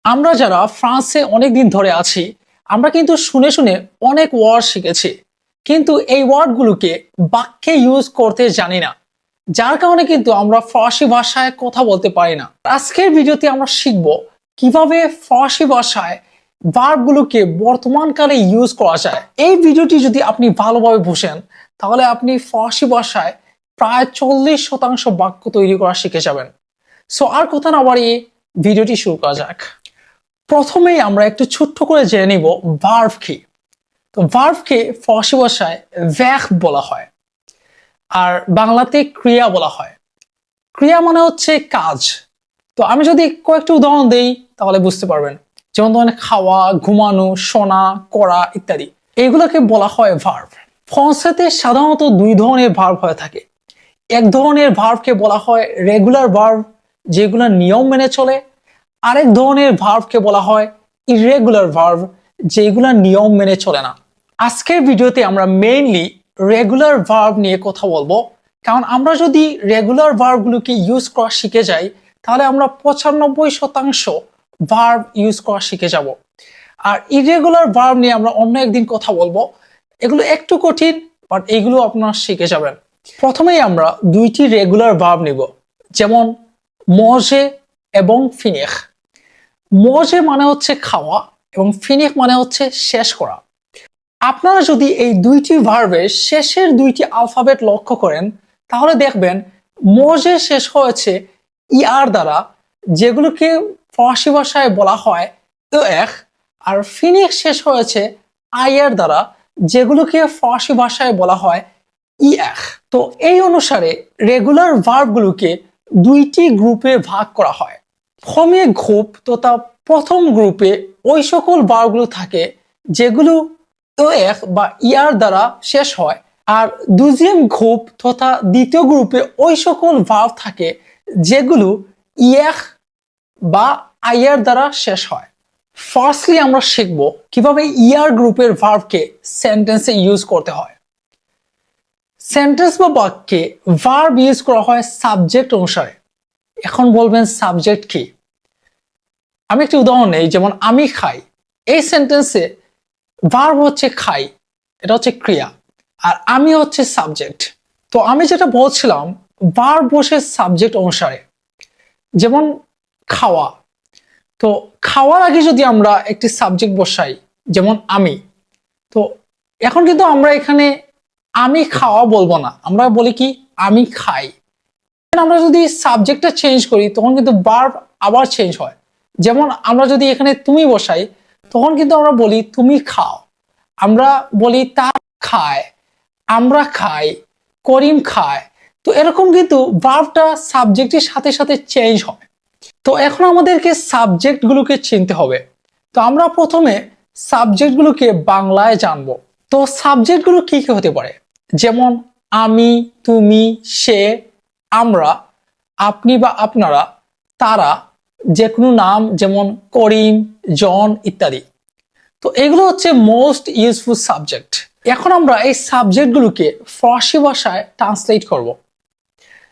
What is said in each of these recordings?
আমরা যারা ফ্রান্সে অনেক দিন ধরে আছি আমরা কিন্তু শুনে শুনে অনেক ওয়ার্ড শিখেছি, কিন্তু এই ওয়ার্ডগুলোকে বাক্যে ইউজ করতে জানি না, যার কারণে কিন্তু আমরা ফরাসি ভাষায় কথা বলতে পারি না। আজকের ভিডিওতে আমরা শিখব কিভাবে ফরাসি ভাষায় ভার্বগুলোকে বর্তমানকালে ইউজ করা যায়। এই ভিডিওটি যদি আপনি ভালোভাবে বুঝেন তাহলে আপনি ফরাসি ভাষায় প্রায় 40% বাক্য তৈরি করা শিখে যাবেন। সো আর কথা না বাড়িয়ে ভিডিওটি শুরু করা যাক। প্রথমেই আমরা একটু ছোট্ট করে জেনে নিব ভার্ব কি। তো ভার্বকে ফরাসি ভাষায় ভ্যাখ বলা হয়, আর বাংলাতে ক্রিয়া বলা হয়। ক্রিয়া মানে হচ্ছে কাজ। তো আমি যদি কয়েকটা উদাহরণ দেই তাহলে বুঝতে পারবেন। যেমন ধরেন খাওয়া, ঘুমানো, শোনা, করা ইত্যাদি, এগুলোকে বলা হয় ভার্ব। ফ্রান্সেতে সাধারণত দুই ধরনের ভার্ব হয়ে থাকে। এক ধরনের ভার্বকে বলা হয় রেগুলার ভার্ব, যেগুলো নিয়ম মেনে চলে। আরেক ধরনের ভার্বকে বলা হয় ইররেগুলার ভার্ব, যেগুলো নিয়ম মেনে চলে না। আজকের ভিডিওতে আমরা মেইনলি রেগুলার ভার্ব নিয়ে কথা বলবো, কারণ আমরা যদি রেগুলার ভার্বগুলোকে ইউজ করা শিখে যাই তাহলে আমরা 95% ভার্ব ইউজ করা শিখে যাব। আর ইররেগুলার ভার্ব নিয়ে আমরা অন্য একদিন কথা বলবো, এগুলো একটু কঠিন, বাট এগুলো আপনারা শিখে যাবেন। প্রথমেই আমরা দুইটি রেগুলার ভার্ব নিব, যেমন মজে এবং ফিনিখ। মজে মানে হচ্ছে খাওয়া এবং ফিনিখ মানে হচ্ছে শেষ করা। আপনারা যদি এই দুইটি ভার্বের শেষের দুইটি আলফাবেট লক্ষ্য করেন তাহলে দেখবেন মজে শেষ হয়েছে ইয়ার দ্বারা, যেগুলোকে ফরাসি ভাষায় বলা হয় এখ, আর ফিনিখ শেষ হয়েছে আইয়ের দ্বারা, যেগুলোকে ফরাসি ভাষায় বলা হয় ইএখ। তো এই অনুসারে রেগুলার ভার্বগুলোকে দুইটি গ্রুপে ভাগ করা হয়। প্রথমে গ্রুপ তথা প্রথম গ্রুপে ওই সকল ভার্বগুলো থাকে যেগুলো এখ বা ইয়ার দ্বারা শেষ হয়, আর দুজিয়াম গ্রুপ তথা দ্বিতীয় গ্রুপে ওই সকল ভার্ব থাকে যেগুলো ইএখ বা আইয়ার দ্বারা শেষ হয়। ফার্স্টলি আমরা শিখব কিভাবে ইয়ার গ্রুপের ভার্বকে সেন্টেন্সে ইউজ করতে হয়। সেন্টেন্স বা বাক্যে ভার্ব ইউজ করা হয় সাবজেক্ট অনুসারে। এখন বলবেন সাবজেক্ট কি? আমি একটি উদাহরণ নেই, যেমন আমি খাই। এই সেন্টেন্সে ভার্ব হচ্ছে খাই, এটা হচ্ছে ক্রিয়া, আর আমি হচ্ছে সাবজেক্ট। তো আমি যেটা বলছিলাম, ভার্ব বসে সাবজেক্ট অনুসারে। যেমন খাওয়া, তো খাওয়ার আগে যদি আমরা একটি সাবজেক্ট বসাই, যেমন আমি, তো এখন কিন্তু আমরা এখানে আমি খাওয়া বলবো না, আমরা বলি কি আমি খাই। আমরা যদি সাবজেক্টটা চেঞ্জ করি তখন কিন্তু ভার্ব আবার চেঞ্জ হয়। যেমন আমরা যদি এখানে তুমি বসাই তখন কিন্তু আমরা বলি তুমি খাও, আমরা বলি তারা খায়, আমরা খাই, করিম খায়। তো এরকম কিন্তু ভার্বটা সাবজেক্টের সাথে সাথে চেঞ্জ হয়। তো এখন আমাদেরকে সাবজেক্টগুলোকে চিনতে হবে। তো আমরা প্রথমে সাবজেক্টগুলোকে বাংলায় জানবো। তো সাবজেক্টগুলো কি কি হতে পারে? যেমন আমি, তুমি, সে, আমরা, আপনি বা আপনারা, তারা, যে কোনো নাম যেমন করিম, জন ইত্যাদি। তো এগুলো হচ্ছে মোস্ট ইউজফুল সাবজেক্ট। এখন আমরা এই সাবজেক্টগুলোকে ফরাসি ভাষায় ট্রান্সলেট করব।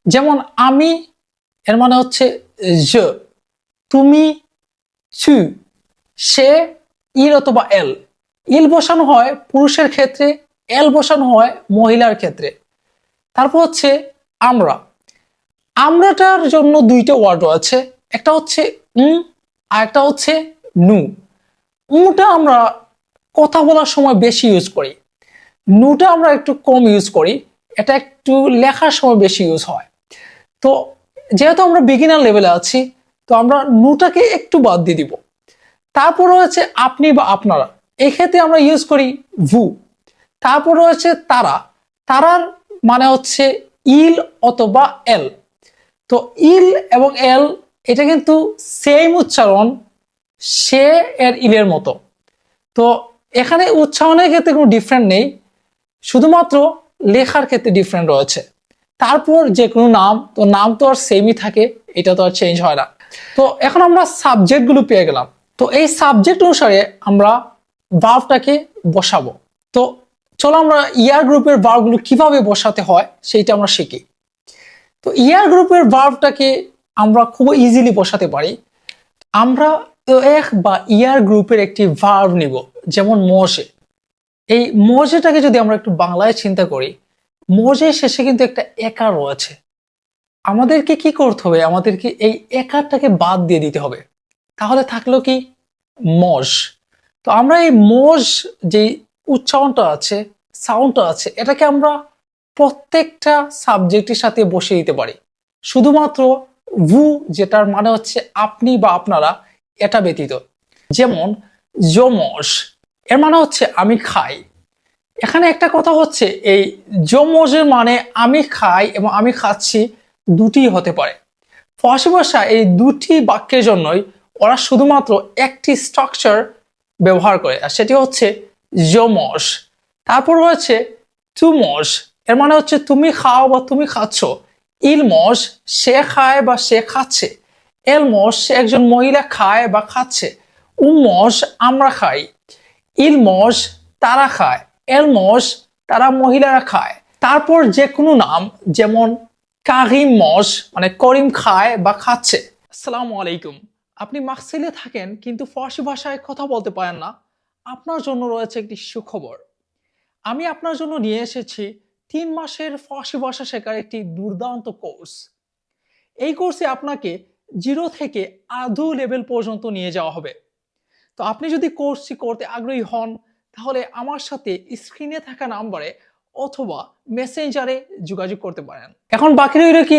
যেমন আমি এর মানে হচ্ছে je, তুমি tu, সে ইল অথবা এল। ইল বসানো হয় পুরুষের ক্ষেত্রে, এল বসানো হয় মহিলার ক্ষেত্রে। তারপর হচ্ছে আমরা। আমরাটার জন্য দুইটা ওয়ার্ড আছে, একটা হচ্ছে আর একটা হচ্ছে নু। উটা আমরা কথা বলার সময় বেশি ইউজ করি, নুটা আমরা একটু কম ইউজ করি, এটা একটু লেখার সময় বেশি ইউজ হয়। তো যেহেতু আমরা বিগিনার লেভেলে আছি তো আমরা নুটাকে একটু বাদ দিয়ে দিব। তারপর রয়েছে আপনি বা আপনারা, এক্ষেত্রে আমরা ইউজ করি ভু। তারপর রয়েছে তারা, তারার মানে হচ্ছে ইল অথবা এল। তো ইল এবং এল এটা কিন্তু সেম উচ্চারণ, সে এর ইলের মতো। তো এখানে উচ্চারণের ক্ষেত্রে কোনো ডিফারেন্ট নেই, শুধুমাত্র লেখার ক্ষেত্রে ডিফারেন্ট রয়েছে। তারপর যে কোনো নাম, তো নাম তো আর সেমই থাকে, এটা তো আর চেঞ্জ হয় না। তো এখন আমরা সাবজেক্টগুলো পেয়ে গেলাম। তো এই সাবজেক্ট অনুসারে আমরা ভার্বটাকে বসাবো। তো চলো আমরা ইয়ার গ্রুপের ভার্বগুলো কিভাবে বসাতে হয় সেইটা আমরা শিখি। তো ইয়ার গ্রুপের ভার্বটাকে আমরা খুব ইজিলি বসাতে পারি। আমরা তো এক বা ইয়ার গ্রুপের একটি ভার্ব নিব, যেমন মজে। এই মজেটাকে যদি আমরা একটু বাংলায় চিন্তা করি, মজের শেষে কিন্তু একটা একার রয়েছে। আমাদেরকে কি করতে হবে? আমাদেরকে এই একারটাকে বাদ দিয়ে দিতে হবে। তাহলে থাকলো কি? মজ। তো আমরা এই মজ যে উচ্চারণটা আছে, সাউন্ডটা আছে, এটাকে আমরা প্রত্যেকটা সাবজেক্টের সাথে বসিয়ে দিতে পারি, শুধুমাত্র ভু, যেটার মানে হচ্ছে আপনি বা আপনারা, এটা ব্যতীত। যেমন জমজ, এর মানে হচ্ছে আমি খাই। এখানে একটা কথা হচ্ছে, এই জমজের মানে আমি খাই এবং আমি খাচ্ছি দুটি হতে পারে। ফরাসি ভাষা এই দুটি বাক্যের জন্যই ওরা শুধুমাত্র একটি স্ট্রাকচার ব্যবহার করে, আর সেটি হচ্ছে জমজ। তারপর রয়েছে তুমজ, এর মানে হচ্ছে তুমি খাও বা তুমি খাচ্ছ। ইলমজ, সে খায় বা সে খাচ্ছে। এলমজ, সে একজন মহিলা খায় বা খাচ্ছে। উমজ, আমরা খাই। ইলমজ, তারা খায়। এলমজ, তারা মহিলারা খায়। তারপর যে কোনো নাম, যেমন কারিম মজ, মানে করিম খায় বা খাচ্ছে। আসসালামু আলাইকুম। আপনি মার্সেলে থাকেন কিন্তু ফরাসি ভাষায় কথা বলতে পারেন না, আপনার জন্য রয়েছে একটি সুখবর। আমি আপনার জন্য নিয়ে এসেছি 3 মাসের ফরাসি ভাষা শেখার একটি দুর্দান্ত কোর্স। এই কোর্সে আপনাকে 0 থেকে আধো লেভেল পর্যন্ত নিয়ে যাওয়া হবে। তো আপনি যদি কোর্সটি করতে আগ্রহী হন, তাহলে আমার সাথে স্ক্রিনে থাকা নাম্বারে অথবা মেসেঞ্জারে যোগাযোগ করতে পারেন। এখন বাকি রইল কি?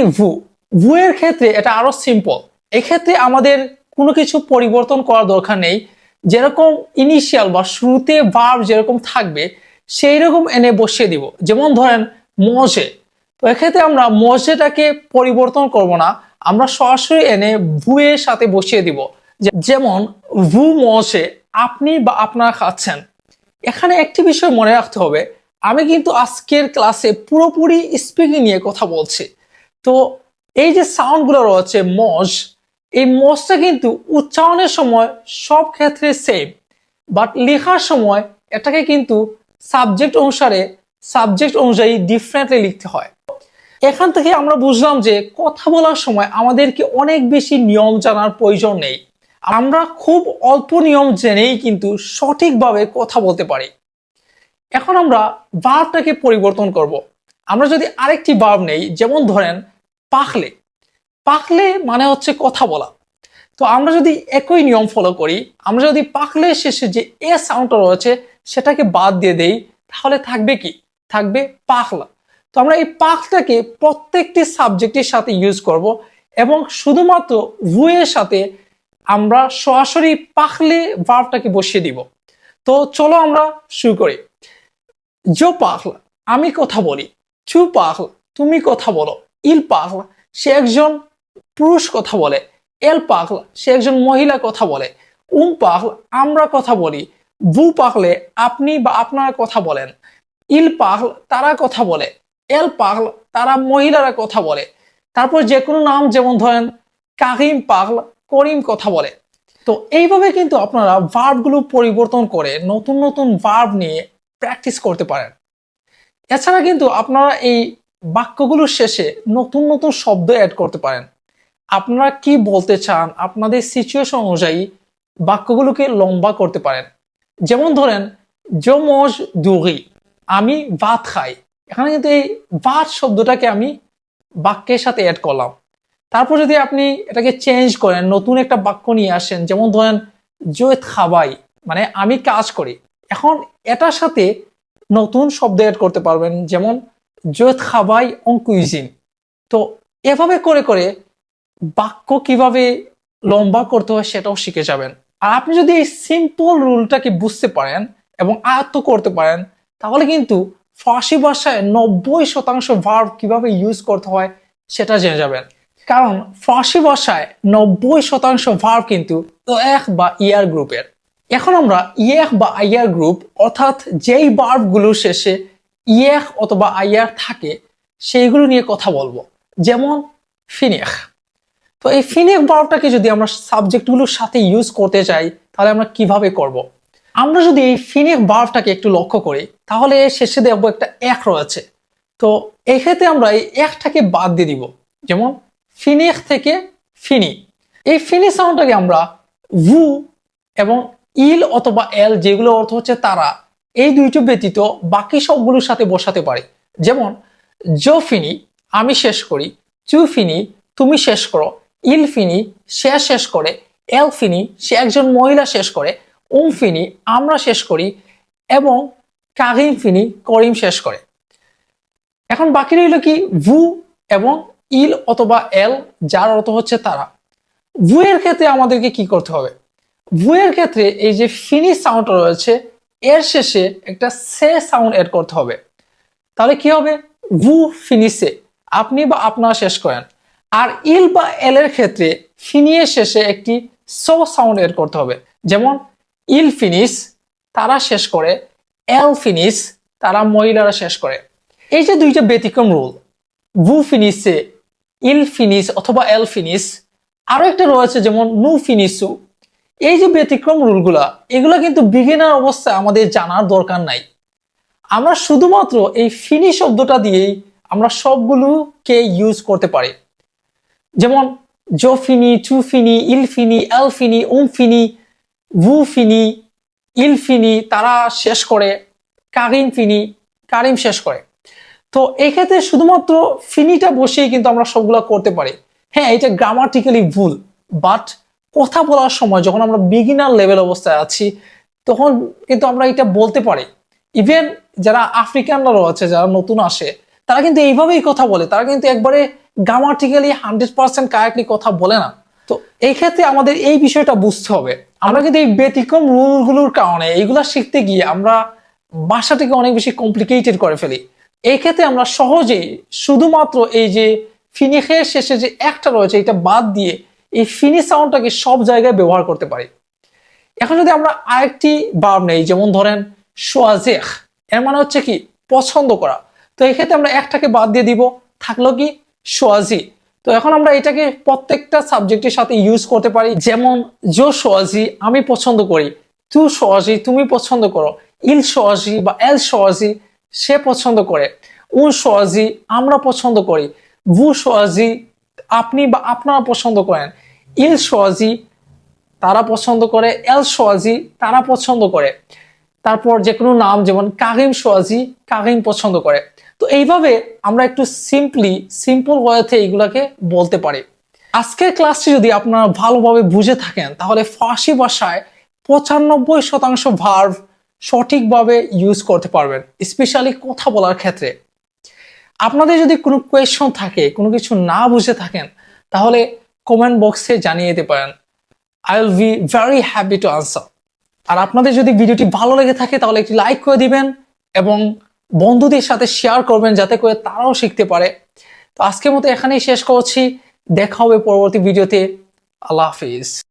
ভু এর ক্ষেত্রে এটা আরো সিম্পল। এক্ষেত্রে আমাদের কোনো কিছু পরিবর্তন করার দরকার নেই। যেরকম ইনিশিয়াল বা শুরুতে ভার্ব যেরকম থাকবে সেই রকম এনে বসিয়ে দিব। যেমন ধরেন মজে, তো এক্ষেত্রে আমরা মজেটাকে পরিবর্তন করব না, আমরা সরাসরি এনে ভু এর সাথে বসিয়ে দিব। যেমন ভু মজে, আপনি বা আপনারা খাচ্ছেন। এখানে একটি বিষয় মনে রাখতে হবে, আমি কিন্তু আজকের ক্লাসে পুরোপুরি স্পিকিং নিয়ে কথা বলছি। তো এই যে সাউন্ডগুলো রয়েছে মজ, এই মজটা কিন্তু উচ্চারণের সময় সব ক্ষেত্রে সেম, বাট লেখার সময় এটাকে কিন্তু সাবজেক্ট অনুযায়ী ডিফারেন্টলি লিখতে হয়। এখান থেকে আমরা বুঝলাম যে কথা বলার সময় আমাদেরকে অনেক বেশি নিয়ম জানার প্রয়োজন নেই। আমরা খুব অল্প নিয়ম জেনেই কিন্তু সঠিকভাবে কথা বলতে পারি। এখন আমরা ভার্বটাকে পরিবর্তন করব। আমরা যদি আরেকটি ভার্ব নেই, যেমন ধরেন পাখলে। পাখলে মানে হচ্ছে কথা বলা। তো আমরা যদি একই নিয়ম ফলো করি, আমরা যদি পাখলে শেষে যে এ সাউন্ডটা রয়েছে সেটাকে বাদ দিয়ে দেই, তাহলে থাকবে কি? থাকবে পাখলা। তো আমরা এই পাখটাকে প্রত্যেকটি সাবজেক্টের সাথে ইউজ করব এবং শুধুমাত্র ভু এর সাথে আমরা সরাসরি পাখলে ভার্বটাকে বসিয়ে দিব। তো চলো আমরা শুরু করি। জো পাখলা, আমি কথা বলি। চু পাখলা, তুমি কথা বলো। ইল পাখলা, সে একজন পুরুষ কথা বলে। এল পাখলা, সে একজন মহিলা কথা বলে। পাখলা, আমরা কথা বলি। ভু পাখলে, আপনি বা আপনারা কথা বলেন। ইল পাখলা, তারা কথা বলে। এল পাখলা, তারা মহিলারা কথা বলে। তারপর যে কোনো নাম, যেমন ধরেন কারিম পাখলা, করিম কথা বলে। তো এইভাবে কিন্তু আপনারা ভার্বগুলো পরিবর্তন করে নতুন নতুন ভার্ব নিয়ে প্র্যাকটিস করতে পারেন। এছাড়া কিন্তু আপনারা এই বাক্যগুলোর শেষে নতুন নতুন শব্দ অ্যাড করতে পারেন। আপনারা কি বলতে চান, আপনাদের সিচুয়েশন অনুযায়ী বাক্যগুলোকে লম্বা করতে পারেন। যেমন ধরেন জমজ দুগি, আমি ভাত খাই। এখানে কিন্তু এই ভাত শব্দটাকে আমি বাক্যের সাথে অ্যাড করলাম। তারপর যদি আপনি এটাকে চেঞ্জ করেন, নতুন একটা বাক্য নিয়ে আসেন, যেমন ধরেন জৈত খাবাই, মানে আমি কাজ করি। এখন এটার সাথে নতুন শব্দ অ্যাড করতে পারবেন, যেমন জৈত খাবাই অন কুইজিন। তো এভাবে করে করে বাক্য কিভাবে লম্বা করতে হয় সেটাও শিখে যাবেন। আর আপনি যদি এই সিম্পল রুলটাকে বুঝতে পারেন এবং আয়ত্ত করতে পারেন, তাহলে কিন্তু ফরাসি ভাষায় 90% ভার্ব কিভাবে ইউজ করতে হয় সেটা জেনে যাবেন। কারণ ফরাসি ভাষায় 90% ভার্ব কিন্তু এক বা ইয়ার গ্রুপের। এখন আমরা ইয়েক বা আইয়ার গ্রুপ, অর্থাৎ যেই ভার্বগুলোর শেষে ইয়েক অথবা আইয়ার থাকে সেইগুলো নিয়ে কথা বলবো। যেমন ফিনেক। তো এই ফিনেক ভার্বটাকে যদি আমরা সাবজেক্টগুলোর সাথে ইউজ করতে চাই, তাহলে আমরা কিভাবে করব? আমরা যদি এই ফিনেক ভার্বটাকে একটু লক্ষ্য করি, তাহলে শেষে দেখবো একটা এক রয়েছে। তো এক্ষেত্রে আমরা এই একটাকে বাদ দিয়ে দিব। যেমন ফিনেক থেকে ফিনি, এই ফিনি সাউন্ডটাকে আমরা ভু এবং ইল অথবা এল, যেগুলো অর্থ হচ্ছে তারা, এই দুইটি ব্যতীত বাকি সবগুলোর সাথে বসাতে পারে। যেমন জো ফিনি, আমি শেষ করি, চু ফিনি, তুমি শেষ করো, ইল ফিনি, সে শেষ করে, এল ফিনি, সে একজন মহিলা শেষ করে, ফিনি, আমরা শেষ করি, এবং কারিম ফিনি, করিম শেষ করে। এখন বাকি রইল কি ভু এবং ইল অথবা এল, যার অর্থ হচ্ছে তারা। ভু এর ক্ষেত্রে আমাদেরকে কি করতে হবে? ভু এর ক্ষেত্রে এই যে ফিনি সাউন্ড রয়েছে, এর শেষে একটা সে সাউন্ড এড করতে হবে। তাহলে কি হবে? ভু ফিনিসে, আপনি বা আপনারা শেষ করেন। আর ইল বা এল এর ক্ষেত্রে ফিনিয়ের শেষে একটি সো সাউন্ড এড করতে হবে। যেমন ইল ফিনিস, তারা শেষ করে, এল ফিনিস, তারা মহিলারা শেষ করে। এই যে দুইটা ব্যতিক্রম রুল, ভু ফিনিসে, ইল ফিনিস অথবা এল ফিনিস, আরো একটা রয়েছে যেমন নু ফিনিসু। এই যে ব্যতিক্রম রুলগুলা, এগুলা কিন্তু বিগিনার অবস্থায় আমাদের জানার দরকার নাই। আমরা শুধুমাত্র এই ফিনি শব্দটা দিয়েই আমরা সবগুলোকে ইউজ করতে পারি। যেমন জো ফিনি, চু ফিনি, ইল ফিনি, এল ফিনি, ফিনি, ভু ফিনি, ইল ফিনি, তারা শেষ করে, কারিম ফিনি, কারিম শেষ করে। তো এই ক্ষেত্রে শুধুমাত্র ফিনিটা বসেই কিন্তু আমরা সবগুলা করতে পারি। হ্যাঁ, এটা গ্রামাটিক্যালি ভুল, বাট কথা বলার সময় যখন আমরা বিগিনার লেভেল অবস্থায় আছি, তখন কিন্তু আমরা এটা বলতে পারি। ইভেন যারা আফ্রিকানরা রয়েছে, যারা নতুন আসে, তারা কিন্তু এইভাবেই কথা বলে, তারা কিন্তু একবারে গ্রামাটিক্যালি 100% কারেক্টলি কথা বলে না। তো এই ক্ষেত্রে আমাদের এই বিষয়টা বুঝতে হবে। আমরা কিন্তু এই ব্যতিক্রম রুলগুলোর কারণে এইগুলা শিখতে গিয়ে আমরা ভাষাটাকে অনেক বেশি কমপ্লিকেটেড করে ফেলি। এই ক্ষেত্রে আমরা সহজেই শুধুমাত্র এই যে ফিনিশের শেষে যে একটা রয়েছে, এটা বাদ দিয়ে এই ফিনি সাউন্ডটাকে সব জায়গায় ব্যবহার করতে পারি। এখন যদি আমরা আরেকটি ভার্ব নেই, যেমন ধরেন শোয়াজেখ, এর মানে হচ্ছে কি পছন্দ করা। তো এই ক্ষেত্রে আমরা একটাকে বাদ দিয়ে দিব, থাকলো কি শোয়াজি। তো এখন আমরা এটাকে প্রত্যেকটা সাবজেক্টের সাথে ইউজ করতে পারি। যেমন জো শোয়াজি, আমি পছন্দ করি, তু শোয়াজি, তুমি পছন্দ করো, ইল শোয়াজি বা এল শোয়াজি, সে পছন্দ করে, শোয়াজি, আমরা পছন্দ করি, ভু শোয়াজি, আপনি বা আপনারা পছন্দ করেন, ইল শোয়াজি, তারা পছন্দ করে, এল শোয়াজি, তারা পছন্দ করে। তারপর যে কোনো নাম, যেমন কারিম শোয়াজি, কারিম পছন্দ করে। তো এইভাবে আমরা একটু সিম্পল ওয়েতে এইগুলাকে বলতে পারি। আজকের ক্লাসটি যদি আপনারা ভালোভাবে বুঝে থাকেন, তাহলে ফার্সি ভাষায় 95% ভার্ব সঠিকভাবে ইউজ করতে পারবেন, স্পেশালি কথা বলার ক্ষেত্রে। আপনাদের যদি কোনো কোয়েশ্চন থাকে, কোনো কিছু না বুঝে থাকেন, তাহলে কমেন্ট বক্সে জানিয়ে দিতে পারেন। I will be very happy to answer. আর আপনাদের যদি ভিডিওটি ভালো লেগে থাকে, তাহলে একটি লাইক করে দিবেন এবং বন্ধুদের সাথে শেয়ার করবেন, যাতে করে তারাও শিখতে পারে। তো আজকের মতো এখানেই শেষ করছি, দেখা হবে পরবর্তী ভিডিওতে। আল্লাহ হাফিজ।